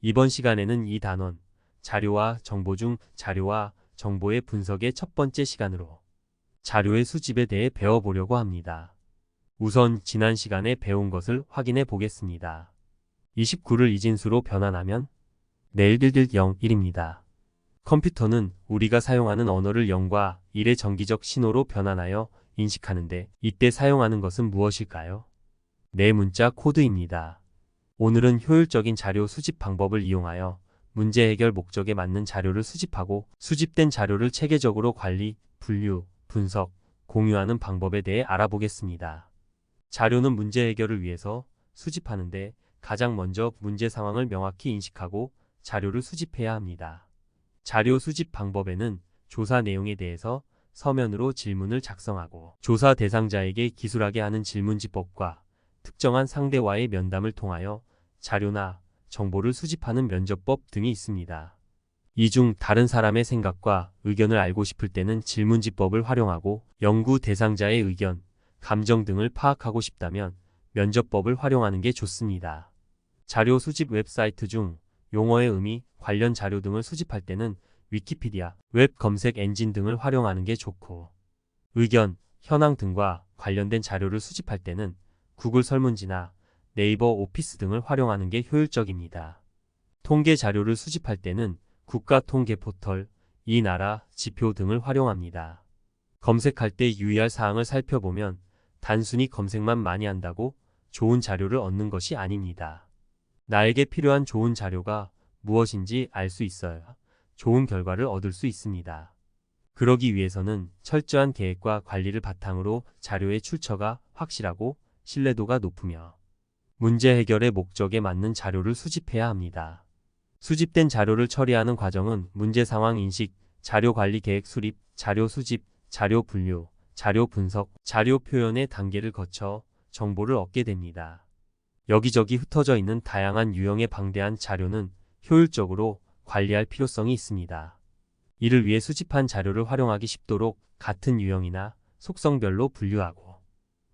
이번 시간에는 이 단원, 자료와 정보 중 자료와 정보의 분석의 첫 번째 시간으로 자료의 수집에 대해 배워보려고 합니다. 우선 지난 시간에 배운 것을 확인해 보겠습니다. 29를 이진수로 변환하면 내일 1101입니다. 컴퓨터는 우리가 사용하는 언어를 0과 1의 정기적 신호로 변환하여 인식하는데 이때 사용하는 것은 무엇일까요? 네 문자 코드입니다. 오늘은 효율적인 자료 수집 방법을 이용하여 문제 해결 목적에 맞는 자료를 수집하고 수집된 자료를 체계적으로 관리, 분류, 분석, 공유하는 방법에 대해 알아보겠습니다. 자료는 문제 해결을 위해서 수집하는데 가장 먼저 문제 상황을 명확히 인식하고 자료를 수집해야 합니다. 자료 수집 방법에는 조사 내용에 대해서 서면으로 질문을 작성하고 조사 대상자에게 기술하게 하는 질문지법과 특정한 상대와의 면담을 통하여 자료나 정보를 수집하는 면접법 등이 있습니다. 이 중 다른 사람의 생각과 의견을 알고 싶을 때는 질문지법을 활용하고 연구 대상자의 의견, 감정 등을 파악하고 싶다면 면접법을 활용하는 게 좋습니다. 자료 수집 웹사이트 중 용어의 의미, 관련 자료 등을 수집할 때는 위키피디아, 웹 검색 엔진 등을 활용하는 게 좋고 의견, 현황 등과 관련된 자료를 수집할 때는 구글 설문지나 네이버 오피스 등을 활용하는 게 효율적입니다. 통계 자료를 수집할 때는 국가통계포털, 이 나라, 지표 등을 활용합니다. 검색할 때 유의할 사항을 살펴보면 단순히 검색만 많이 한다고 좋은 자료를 얻는 것이 아닙니다. 나에게 필요한 좋은 자료가 무엇인지 알 수 있어야 좋은 결과를 얻을 수 있습니다. 그러기 위해서는 철저한 계획과 관리를 바탕으로 자료의 출처가 확실하고 신뢰도가 높으며 문제 해결의 목적에 맞는 자료를 수집해야 합니다. 수집된 자료를 처리하는 과정은 문제 상황 인식, 자료 관리 계획 수립, 자료 수집, 자료 분류, 자료 분석, 자료 표현의 단계를 거쳐 정보를 얻게 됩니다. 여기저기 흩어져 있는 다양한 유형의 방대한 자료는 효율적으로 관리할 필요성이 있습니다. 이를 위해 수집한 자료를 활용하기 쉽도록 같은 유형이나 속성별로 분류하고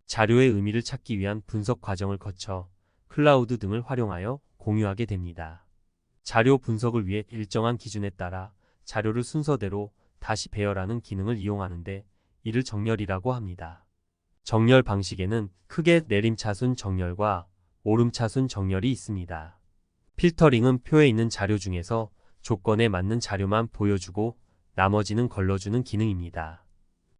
자료의 의미를 찾기 위한 분석 과정을 거쳐 클라우드 등을 활용하여 공유하게 됩니다. 자료 분석을 위해 일정한 기준에 따라 자료를 순서대로 다시 배열하는 기능을 이용하는데 이를 정렬이라고 합니다. 정렬 방식에는 크게 내림차순 정렬과 오름차순 정렬이 있습니다. 필터링은 표에 있는 자료 중에서 조건에 맞는 자료만 보여주고 나머지는 걸러주는 기능입니다.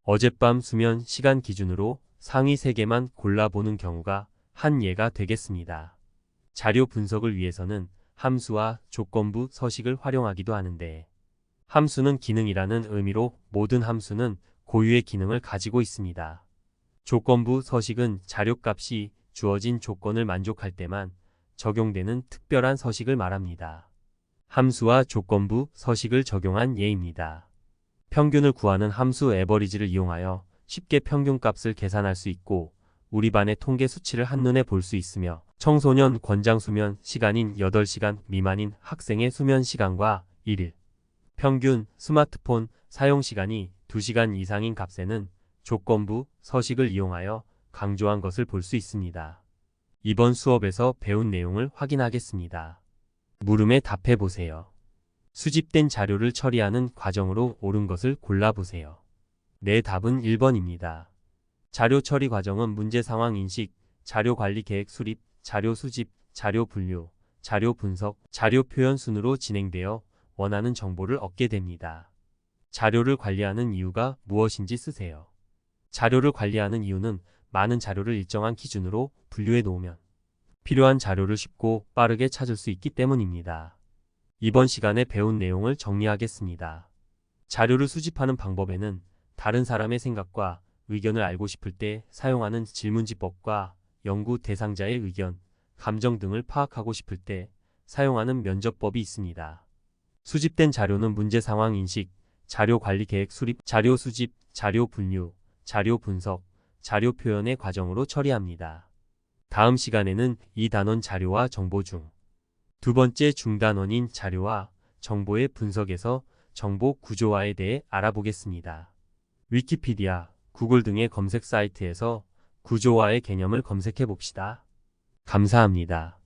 어젯밤 수면 시간 기준으로 상위 3개만 골라보는 경우가 한 예가 되겠습니다. 자료 분석을 위해서는 함수와 조건부 서식을 활용하기도 하는데 함수는 기능이라는 의미로 모든 함수는 고유의 기능을 가지고 있습니다. 조건부 서식은 자료값이 주어진 조건을 만족할 때만 적용되는 특별한 서식을 말합니다. 함수와 조건부 서식을 적용한 예입니다. 평균을 구하는 함수 에버리지를 이용하여 쉽게 평균값을 계산할 수 있고 우리 반의 통계 수치를 한눈에 볼 수 있으며 청소년 권장 수면 시간인 8시간 미만인 학생의 수면 시간과 1일 평균 스마트폰 사용 시간이 2시간 이상인 값에는 조건부 서식을 이용하여 강조한 것을 볼 수 있습니다. 이번 수업에서 배운 내용을 확인하겠습니다. 물음에 답해 보세요. 수집된 자료를 처리하는 과정으로 옳은 것을 골라보세요. 내 답은 1번입니다. 자료 처리 과정은 문제 상황 인식, 자료 관리 계획 수립, 자료 수집, 자료 분류, 자료 분석, 자료 표현 순으로 진행되어 원하는 정보를 얻게 됩니다. 자료를 관리하는 이유가 무엇인지 쓰세요. 자료를 관리하는 이유는 많은 자료를 일정한 기준으로 분류해 놓으면 필요한 자료를 쉽고 빠르게 찾을 수 있기 때문입니다. 이번 시간에 배운 내용을 정리하겠습니다. 자료를 수집하는 방법에는 다른 사람의 생각과 의견을 알고 싶을 때 사용하는 질문지법과 연구 대상자의 의견, 감정 등을 파악하고 싶을 때 사용하는 면접법이 있습니다. 수집된 자료는 문제 상황 인식, 자료 관리 계획 수립, 자료 수집, 자료 분류, 자료 분석, 자료 표현의 과정으로 처리합니다. 다음 시간에는 이 단원 자료와 정보 중 두 번째 중단원인 자료와 정보의 분석에서 정보 구조화에 대해 알아보겠습니다. 위키피디아, 구글 등의 검색 사이트에서 구조화의 개념을 검색해 봅시다. 감사합니다.